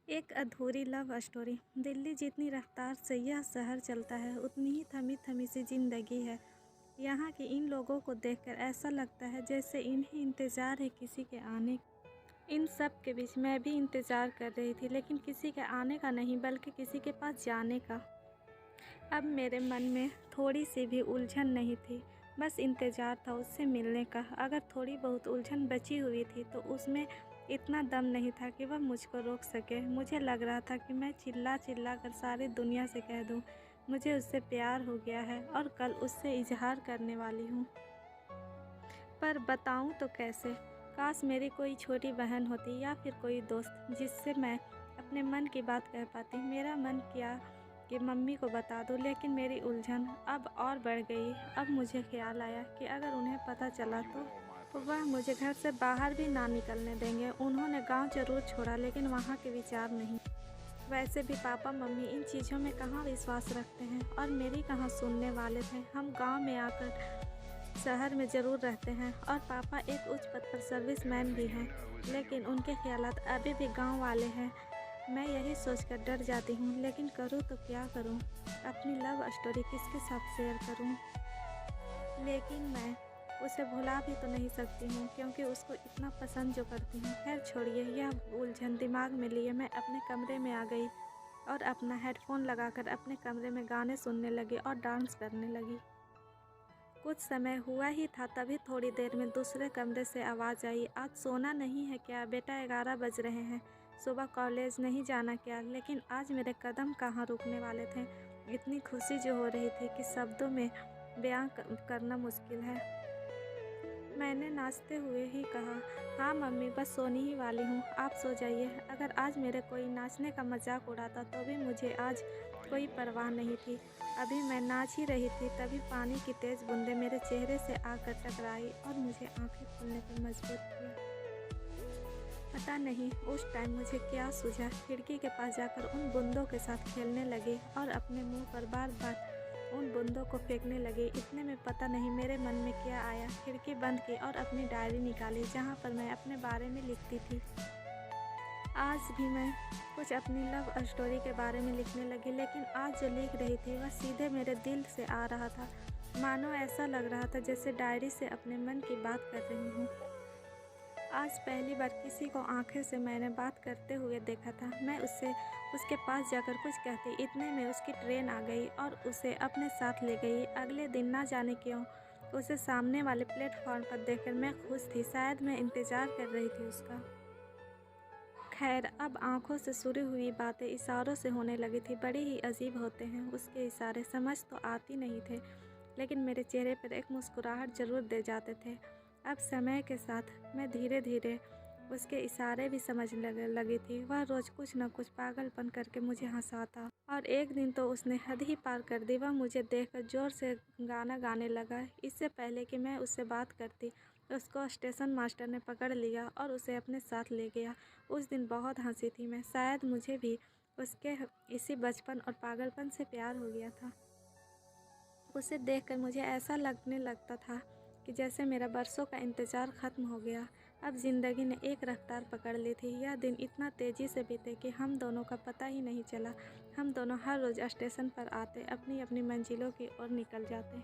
एक अधूरी love story. Delhi जितनी रफ्तार से यह शहर चलता है उतनी ही थमी थमी सी जिंदगी है। यहाँ के इन लोगों को देखकर ऐसा लगता है जैसे इन्हें इंतज़ार है किसी के आने। इन सब के बीच मैं भी इंतज़ार कर रही थी, लेकिन किसी के आने का नहीं बल्कि किसी के पास जाने का। अब मेरे मन में थोड़ी सी भी उलझन नहीं थी, बस इंतज़ार था उससे मिलने का। अगर थोड़ी बहुत उलझन बची हुई थी तो उसमें इतना दम नहीं था कि वह मुझको रोक सके। मुझे लग रहा था कि मैं चिल्ला चिल्ला कर सारी दुनिया से कह दूं मुझे उससे प्यार हो गया है और कल उससे इजहार करने वाली हूँ। पर बताऊँ तो कैसे? काश मेरी कोई छोटी बहन होती या फिर कोई दोस्त जिससे मैं अपने मन की बात कह पाती। मेरा मन किया कि मम्मी को बता दूं, लेकिन मेरी उलझन अब और बढ़ गई। अब मुझे ख्याल आया कि अगर उन्हें पता चला तो वह मुझे घर से बाहर भी ना निकलने देंगे। उन्होंने गांव जरूर छोड़ा, लेकिन वहां के विचार नहीं। वैसे भी पापा मम्मी इन चीज़ों में कहाँ विश्वास रखते हैं और मेरी कहाँ सुनने वाले थे। हम गांव में आकर शहर में ज़रूर रहते हैं और पापा एक उच्च पद पर सर्विसमैन भी हैं, लेकिन उनके ख्यालात अभी भी गांव वाले हैं। मैं यही सोचकर डर जाती हूँ, लेकिन करूँ तो क्या करूँ? अपनी लव स्टोरी किसके साथ शेयर करूँ? लेकिन मैं उसे भुला भी तो नहीं सकती हूँ, क्योंकि उसको इतना पसंद जो करती हूँ। खैर छोड़िए, यह उलझन दिमाग में लिए मैं अपने कमरे में आ गई और अपना हेडफोन लगाकर अपने कमरे में गाने सुनने लगी और डांस करने लगी। कुछ समय हुआ ही था, तभी थोड़ी देर में दूसरे कमरे से आवाज़ आई, आज सोना नहीं है क्या बेटा? 11 बज रहे हैं। सुबह कॉलेज नहीं जाना क्या? लेकिन आज मेरे कदम कहाँ रुकने वाले थे। इतनी खुशी जो हो रही थी कि शब्दों में बयां करना मुश्किल है। मैंने नाचते हुए ही कहा, हाँ मम्मी, बस सोने ही वाली हूँ, आप सो जाइए। अगर आज मेरे कोई नाचने का मजाक उड़ाता तो भी मुझे आज कोई परवाह नहीं थी। अभी मैं नाच ही रही थी, तभी पानी की तेज़ बूंदें मेरे चेहरे से आकर टकराई और मुझे आंखें खोलने पर मजबूर किया। पता नहीं उस टाइम मुझे क्या सूझा, खिड़की के पास जाकर उन बूंदों के साथ खेलने लगी और अपने मुंह पर बार बार उन बूंदों को फेंकने लगी। इतने में पता नहीं मेरे मन में क्या आया, खिड़की बंद की और अपनी डायरी निकाली जहाँ पर मैं अपने बारे में लिखती थी। आज भी मैं कुछ अपनी लव स्टोरी के बारे में लिखने लगी, लेकिन आज जो लिख रही थी वह सीधे मेरे दिल से आ रहा था। मानो ऐसा लग रहा था जैसे डायरी से अपने मन की बात कर रही हूँ। आज पहली बार किसी को आंखें से मैंने बात करते हुए देखा था। मैं उसके पास जाकर कुछ कहती, इतने में उसकी ट्रेन आ गई और उसे अपने साथ ले गई। अगले दिन ना जाने क्यों उसे सामने वाले प्लेटफॉर्म पर देखकर मैं खुश थी, शायद मैं इंतज़ार कर रही थी उसका। खैर, अब आंखों से शुरू हुई बातें इशारों से होने लगी थी। बड़े ही अजीब होते हैं उसके इशारे, समझ तो आती नहीं थे, लेकिन मेरे चेहरे पर एक मुस्कुराहट जरूर दे जाते थे। अब समय के साथ मैं धीरे धीरे उसके इशारे भी समझने लगी थी। वह रोज़ कुछ न कुछ पागलपन करके मुझे हंसाता, और एक दिन तो उसने हद ही पार कर दी। वह मुझे देखकर ज़ोर से गाना गाने लगा। इससे पहले कि मैं उससे बात करती, उसको स्टेशन मास्टर ने पकड़ लिया और उसे अपने साथ ले गया। उस दिन बहुत हंसी थी मैं, शायद मुझे भी उसके इसी बचपन और पागलपन से प्यार हो गया था। उसे देखकर मुझे ऐसा लगने लगता था कि जैसे मेरा बरसों का इंतज़ार ख़त्म हो गया। अब ज़िंदगी ने एक रफ्तार पकड़ ली थी। यह दिन इतना तेज़ी से बीते कि हम दोनों का पता ही नहीं चला। हम दोनों हर रोज़ स्टेशन पर आते, अपनी अपनी मंजिलों की ओर निकल जाते।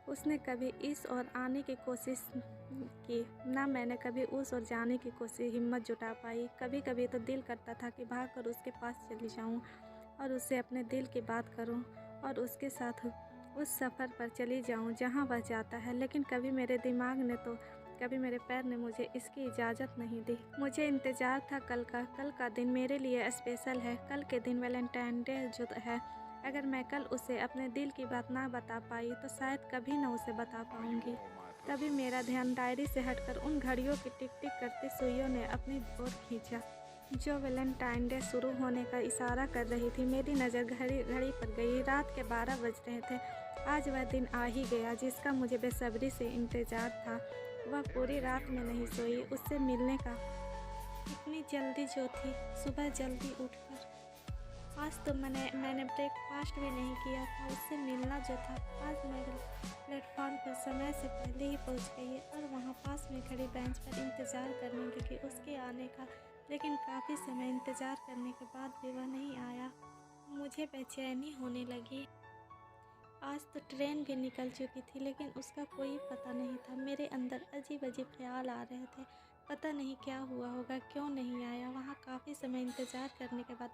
उसने कभी इस ओर आने की कोशिश की, ना मैंने कभी उस ओर जाने की हिम्मत जुटा पाई। कभी कभी तो दिल करता था कि भागकर उसके पास चली जाऊं और उससे अपने दिल की बात करूं और उसके साथ उस सफ़र पर चली जाऊं जहां वह जाता है। लेकिन कभी मेरे दिमाग ने तो कभी मेरे पैर ने मुझे इसकी इजाज़त नहीं दी। मुझे इंतज़ार था कल का दिन मेरे लिए स्पेशल है। कल के दिन वैलेंटाइन डे जो है, अगर मैं कल उसे अपने दिल की बात ना बता पाई तो शायद कभी ना उसे बता पाऊंगी। तभी मेरा ध्यान डायरी से हटकर उन घड़ियों की टिक टिक करती सुइयों ने अपनी ओर खींचा जो वैलेंटाइन डे शुरू होने का इशारा कर रही थी। मेरी नज़र घड़ी पर गई। रात के 12 बज रहे थे। आज वह दिन आ ही गया जिसका मुझे बेसब्री से इंतज़ार था। वह पूरी रात में नहीं सोई उससे मिलने का। इतनी जल्दी जो थी, सुबह जल्दी उठकर आज तो मैंने ब्रेकफास्ट भी नहीं किया था। उससे मिलना जो था, आज मैं प्लेटफॉर्म पर समय से पहले ही पहुंच गई और वहां पास में खड़ी बेंच पर इंतज़ार करने लगी उसके आने का। लेकिन काफ़ी समय इंतज़ार करने के बाद भी वह नहीं आया। मुझे बेचैनी होने लगी। आज तो ट्रेन भी निकल चुकी थी लेकिन उसका कोई पता नहीं था। मेरे अंदर अजीब-अजीब ख़्याल आ रहे थे। पता नहीं क्या हुआ होगा, क्यों नहीं आया। वहाँ काफ़ी समय इंतज़ार करने के बाद